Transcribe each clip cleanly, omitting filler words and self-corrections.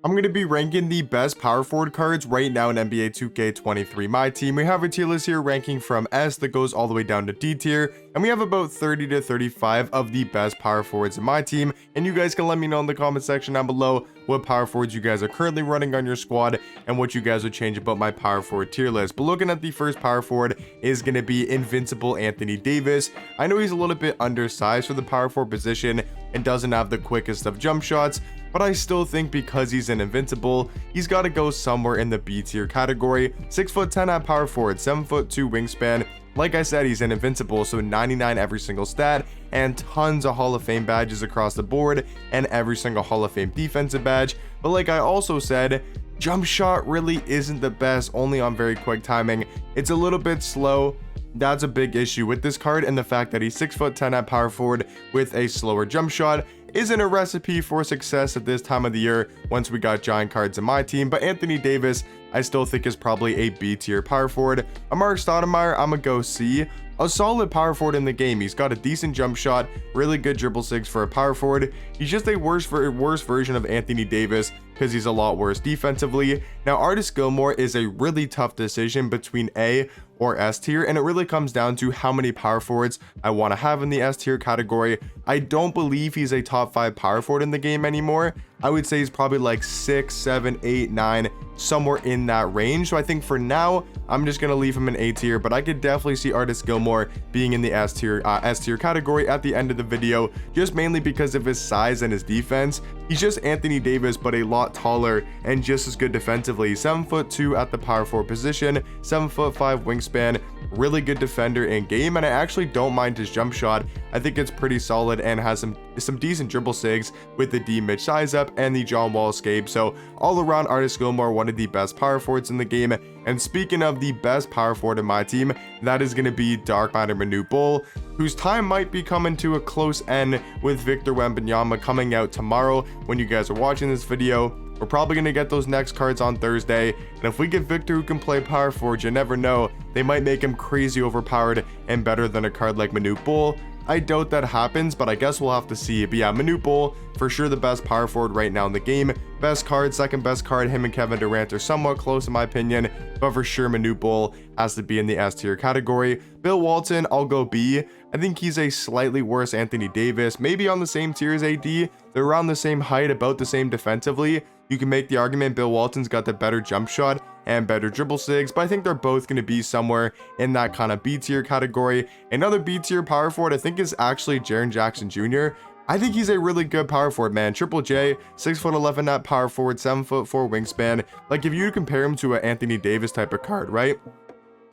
I'm going to be ranking the best power forward cards right now in NBA 2K23 My Team. We have a tier list here ranking from S that goes all the way down to D tier, and we have about 30 to 35 of the best power forwards in my team, and you guys can let me know in the comment section down below what power forwards you guys are currently running on your squad and what you guys would change about my power forward tier list. But looking at the first power forward is going to be Invincible Anthony Davis. I know he's a little bit undersized for the power forward position and doesn't have the quickest of jump shots, but I still think because he's an invincible, he's got to go somewhere in the B tier category. 6'10" at power forward, 7'2" wingspan. Like I said, he's an invincible, so 99 every single stat, and tons of Hall of Fame badges across the board, and every single Hall of Fame defensive badge. But like I also said, jump shot really isn't the best, only on very quick timing. It's a little bit slow. That's a big issue with this card, and the fact that he's 6'10" at power forward with a slower jump shot isn't a recipe for success at this time of the year once we got giant cards in my team. But Anthony Davis, I still think is probably a B tier power forward. Mark Stoudemire, I'm gonna go C. A solid power forward in the game. He's got a decent jump shot, really good dribble sigs for a power forward. He's just a worse version of Anthony Davis because he's a lot worse defensively. Now, Artis Gilmore is a really tough decision between A or S tier, and it really comes down to how many power forwards I want to have in the S tier category. I don't believe he's a top 5 power forward in the game anymore. I would say he's probably like 6, 7, 8, 9, somewhere in that range. So I think for now, I'm just going to leave him in A tier, but I could definitely see Artis Gilmore being in the S tier category at the end of the video, just mainly because of his size and his defense. He's just Anthony Davis, but a lot taller and just as good defensively. 7'2" at the power forward position, 7'5" wingspan, really good defender in game, and I actually don't mind his jump shot. I think it's pretty solid and has some decent dribble sigs with the D mid size up and the John Wall escape. So all around, Artis Gilmore, one of the best power forwards in the game. And speaking of the best power forward in my team, that is going to be Dark Matter Manute Bol, whose time might be coming to a close end with Victor Wembanyama coming out tomorrow when you guys are watching this video. We're probably going to get those next cards on Thursday, and if we get Victor who can play power forward, you never know, they might make him crazy overpowered and better than a card like Manute Bol. I doubt that happens, but I guess we'll have to see. But yeah, Manute Bol, for sure the best power forward right now in the game. Best card, second best card, him and Kevin Durant are somewhat close in my opinion, but for sure Manute Bol has to be in the S tier category. Bill Walton, I'll go B. I think he's a slightly worse Anthony Davis, maybe on the same tier as AD. They're around the same height, about the same defensively. You can make the argument Bill Walton's got the better jump shot and better dribble sigs, but I think they're both going to be somewhere in that kind of B tier category. Another B tier power forward I think is actually Jaren Jackson Jr. I think he's a really good power forward, man. Triple J, 6'11" at power forward, 7'4" wingspan. Like, if you compare him to an Anthony Davis type of card, right?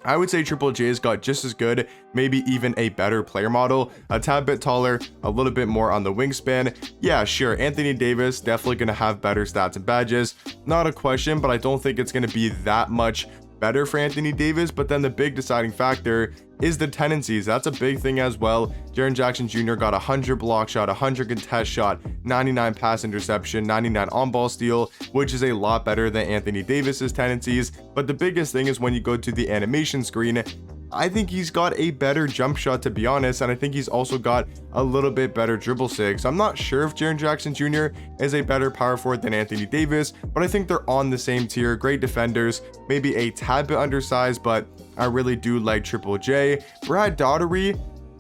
I would say Triple J's got just as good, maybe even a better player model, a tad bit taller, a little bit more on the wingspan. Yeah, sure, Anthony Davis definitely going to have better stats and badges, not a question, but I don't think it's going to be that much better for Anthony Davis. But then the big deciding factor is the tendencies. That's a big thing as well. Jaren Jackson Jr. got 100 block shot, 100 contest shot, 99 pass interception, 99 on ball steal, which is a lot better than Anthony Davis's tendencies. But the biggest thing is when you go to the animation screen, I think he's got a better jump shot, to be honest, and I think he's also got a little bit better dribble sig. So I'm not sure if Jaren Jackson Jr. is a better power forward than Anthony Davis, but I think they're on the same tier. Great defenders, maybe a tad bit undersized, but I really do like Triple J. Brad Daugherty,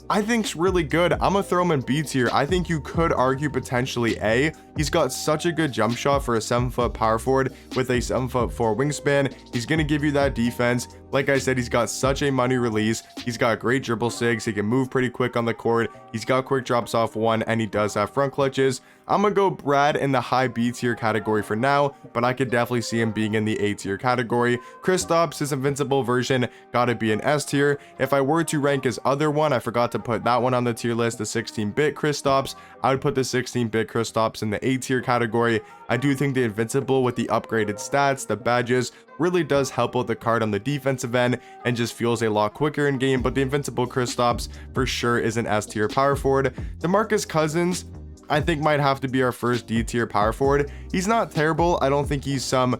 I think's really good. I'm gonna throw him in B tier. I think you could argue potentially A. He's got such a good jump shot for a 7-foot power forward with a 7'4" wingspan. He's gonna give you that defense. Like I said, he's got such a money release. He's got great dribble sigs. He can move pretty quick on the court. He's got quick drops off one, and he does have front clutches. I'm gonna go Brad in the high B tier category for now, but I could definitely see him being in the A tier category. Kristaps, his invincible version, gotta be an S tier. If I were to rank his other one, I forgot to put that one on the tier list, the 16-bit Kristaps. I would put the 16-bit Kristaps in the A tier category. I do think the invincible with the upgraded stats, the badges, really does help out the card on the defensive end and just feels a lot quicker in game. But the invincible Kristaps for sure is an S tier power forward. DeMarcus Cousins, I think might have to be our first D tier power forward. He's not terrible. I don't think he's some,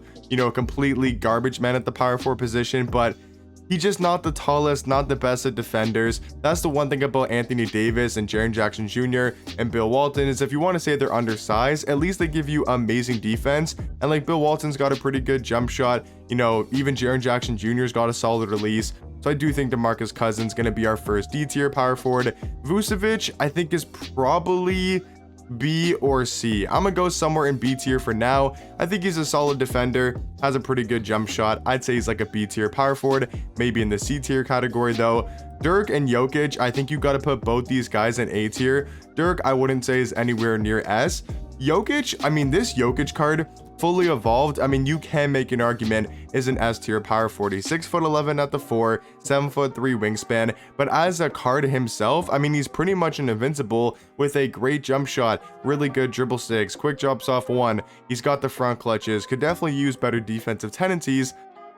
completely garbage man at the power forward position, but He's just not the tallest, not the best at defenders. That's the one thing about Anthony Davis and Jaren Jackson Jr. and Bill Walton, is if you want to say they're undersized, at least they give you amazing defense. And like Bill Walton's got a pretty good jump shot. You know, even Jaren Jackson Jr.'s got a solid release. So I do think DeMarcus Cousins going to be our first D tier power forward. Vucevic, I think, is probably B or C. I'm gonna go somewhere in B tier for now. I think he's a solid defender, has a pretty good jump shot. I'd say he's like a B tier power forward, maybe in the C tier category though. Dirk and Jokic, I think you got to put both these guys in A tier. Dirk, I wouldn't say is anywhere near S. Jokic, I mean, this Jokic card, fully evolved, I mean, you can make an argument is an S tier power forward. 6'11" at the 4, 7'3" wingspan, but as a card himself, I mean, he's pretty much an invincible with a great jump shot, really good dribble sticks, quick drops off one. He's got the front clutches, could definitely use better defensive tendencies.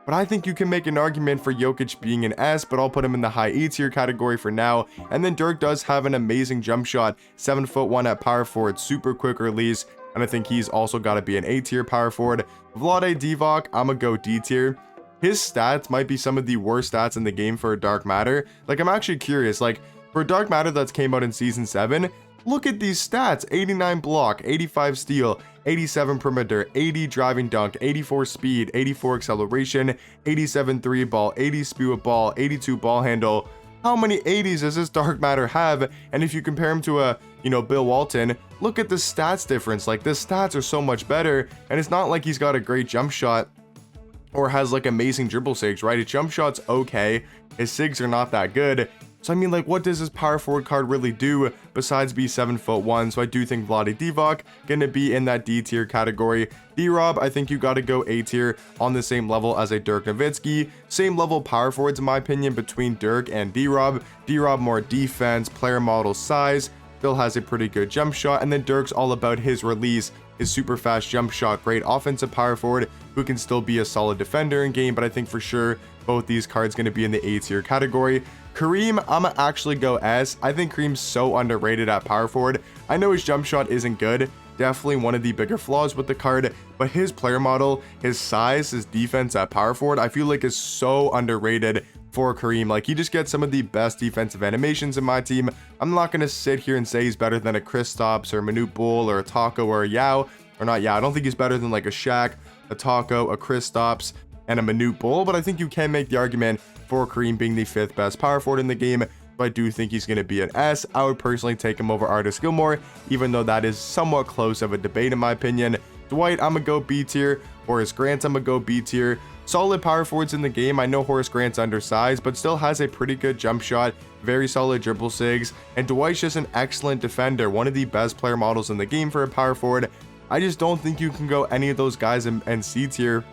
But I think you can make an argument for Jokic being an S, but I'll put him in the high E tier category for now. And then Dirk does have an amazing jump shot, 7'1" at power forward, super quick release, and I think he's also got to be an A tier power forward. Vlade Divac, I'm gonna go D tier. His stats might be some of the worst stats in the game for a Dark Matter. Like, I'm actually curious, like, for a Dark Matter that's came out in Season 7, look at these stats: 89 block, 85 steal, 87 perimeter, 80 driving dunk, 84 speed, 84 acceleration, 87 3 ball, 80 speed with ball, 82 ball handle. How many 80s does this Dark Matter have? And if you compare him to a, you know, Bill Walton, look at the stats difference. Like, the stats are so much better, and it's not like he's got a great jump shot or has like amazing dribble sigs, right? His jump shot's okay, his sigs are not that good. So I mean, like, what does this power forward card really do besides be 7'1"? So I do think Vlade Divac gonna be in that D tier category. D-Rob, I think you gotta go A tier, on the same level as a Dirk Nowitzki. Same level power forwards in my opinion between Dirk and D-Rob. D-Rob more defense, player model size. Bill has a pretty good jump shot, and then Dirk's all about his release, his super fast jump shot, great offensive power forward who can still be a solid defender in game. But I think for sure both these cards going to be in the A tier category. Kareem, I'ma actually go S. I think Kareem's so underrated at power forward. I know his jump shot isn't good, definitely one of the bigger flaws with the card, but his player model, his size, his defense at power forward, I feel like is so underrated for Kareem. Like, he just gets some of the best defensive animations in my team. I'm not going to sit here and say he's better than a Kristaps or Manute Bol or a Taco or a Yao, or not Yao. I don't think he's better than like a Shaq, a Taco, a Kristaps, and a Manute Bol, but I think you can make the argument for Kareem being the 5th best power forward in the game. But I do think he's going to be an S. I would personally take him over Artis Gilmore, even though that is somewhat close of a debate in my opinion. Dwight, I'm going to go B tier. Horace Grant, I'm going to go B tier. Solid power forwards in the game. I know Horace Grant's undersized, but still has a pretty good jump shot, very solid dribble sigs, and Dwight's just an excellent defender, one of the best player models in the game for a power forward. I just don't think you can go any of those guys in C tier,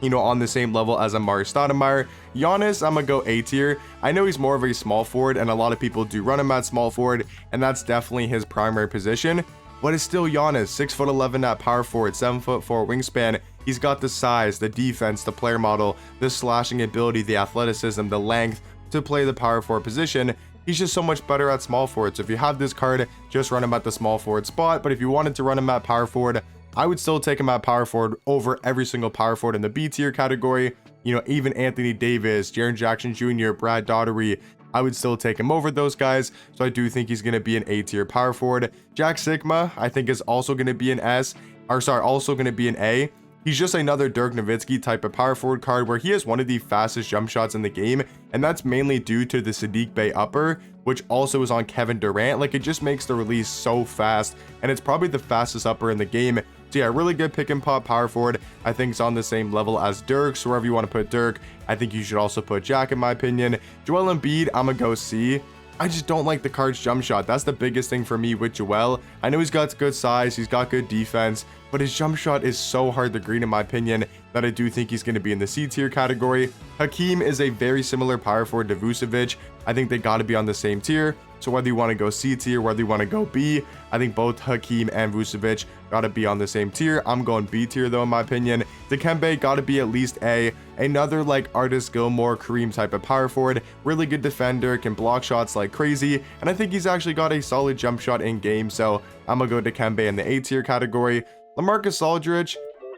you know, on the same level as Amari Stoudemire. Giannis, I'm gonna go A tier. I know he's more of a small forward, and a lot of people do run him at small forward, and that's definitely his primary position, but it's still Giannis, 6'11" at power forward, 7'4" wingspan. He's got the size, the defense, the player model, the slashing ability, the athleticism, the length to play the power forward position. He's just so much better at small forward. So if you have this card, just run him at the small forward spot. But if you wanted to run him at power forward, I would still take him at power forward over every single power forward in the B tier category. You know, even Anthony Davis, Jaren Jackson Jr., Brad Daugherty, I would still take him over those guys. So I do think he's going to be an A tier power forward. Jack Sigma, I think, is also going to be an S, or sorry, also going to be an A. He's just another Dirk Nowitzki type of power forward card where he has one of the fastest jump shots in the game, and that's mainly due to the Sadiq Bey upper, which also is on Kevin Durant. Like, it just makes the release so fast, and it's probably the fastest upper in the game. So yeah, really good pick and pop power forward. I think it's on the same level as Dirk, so wherever you want to put Dirk, I think you should also put Jack in my opinion. Joel Embiid, I'm gonna go C. I just don't like the card's jump shot. That's the biggest thing for me with Joel. I know he's got good size, he's got good defense, but his jump shot is so hard to green in my opinion that I do think he's going to be in the C tier category. Hakeem is a very similar power forward to Vucevic. I think they got to be on the same tier. So whether you want to go C tier, whether you want to go B, I think both Hakeem and Vucevic got to be on the same tier. I'm going B tier though in my opinion. Dikembe got to be at least A. Another like Artis Gilmore, Kareem type of power forward. Really good defender, can block shots like crazy. And I think he's actually got a solid jump shot in game. So I'm going to go Dikembe in the A tier category. LaMarcus Aldridge,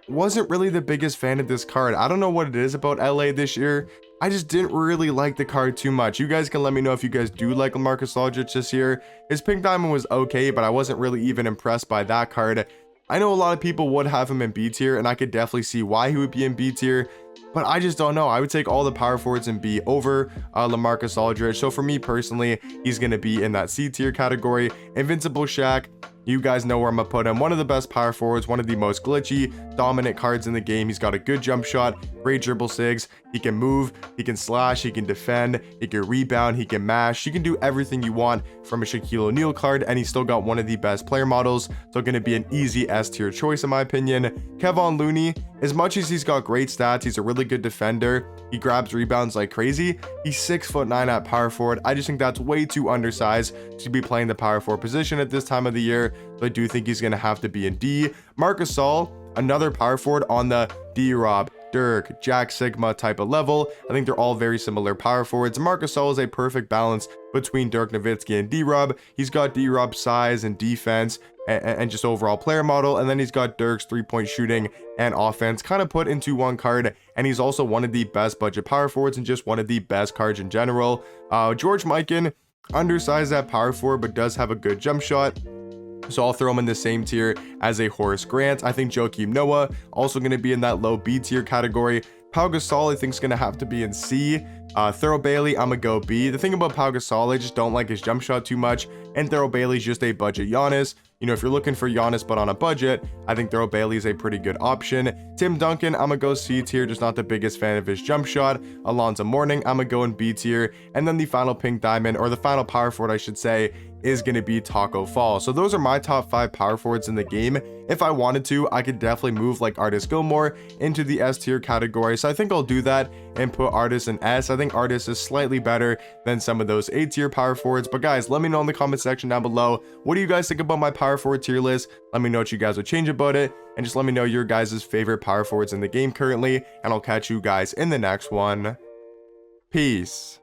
wasn't really the biggest fan of this card. I don't know what it is about LA this year. I just didn't really like the card too much. You guys can let me know if you guys do like LaMarcus Aldridge this year. His pink diamond was okay, but I wasn't really even impressed by that card. I know a lot of people would have him in B tier, and I could definitely see why he would be in B tier, but I just don't know. I would take all the power forwards in B over LaMarcus Aldridge. So for me personally, he's going to be in that C tier category. Invincible Shaq, you guys know where I'm gonna put him. One of the best power forwards, one of the most glitchy, dominant cards in the game. He's got a good jump shot, great dribble sigs. He can move, he can slash, he can defend, he can rebound, he can mash. He can do everything you want from a Shaquille O'Neal card, and he's still got one of the best player models. So gonna be an easy S tier choice in my opinion. Kevon Looney, as much as he's got great stats, he's a really good defender. He grabs rebounds like crazy. He's 6'9" at power forward. I just think that's way too undersized to be playing the power forward position at this time of the year. So I do think he's going to have to be in D. Marcus Gasol, another power forward on the D-Rob, Dirk, Jack Sigma type of level. I think they're all very similar power forwards. Marcus Gasol is a perfect balance between Dirk Nowitzki and D-Rob. He's got D-Rob's size and defense and just overall player model, and then he's got Dirk's three-point shooting and offense kind of put into one card, and he's also one of the best budget power forwards and just one of the best cards in general. George Mikan, undersized at power forward, but does have a good jump shot. So I'll throw him in the same tier as a Horace Grant. I think Joakim Noah also going to be in that low B tier category. Pau Gasol I think is going to have to be in C. Thurl Bailey, I'm going to go B. The thing about Pau Gasol, I just don't like his jump shot too much, and Thurl Bailey's just a budget Giannis. You know, if you're looking for Giannis but on a budget, I think Thurl Bailey is a pretty good option. Tim Duncan, I'm gonna go C tier, just not the biggest fan of his jump shot. Alonzo Mourning, I'm gonna go in B tier. And then the final pink diamond, or the final power forward I should say, is going to be Taco Fall. So those are my top 5 power forwards in the game. If I wanted to, I could definitely move like Artis Gilmore into the S tier category. So I think I'll do that and put Artis in S. I think Artis is slightly better than some of those A tier power forwards. But guys, let me know in the comment section down below. What do you guys think about my power forward tier list? Let me know what you guys would change about it. And just let me know your guys' favorite power forwards in the game currently. And I'll catch you guys in the next one. Peace.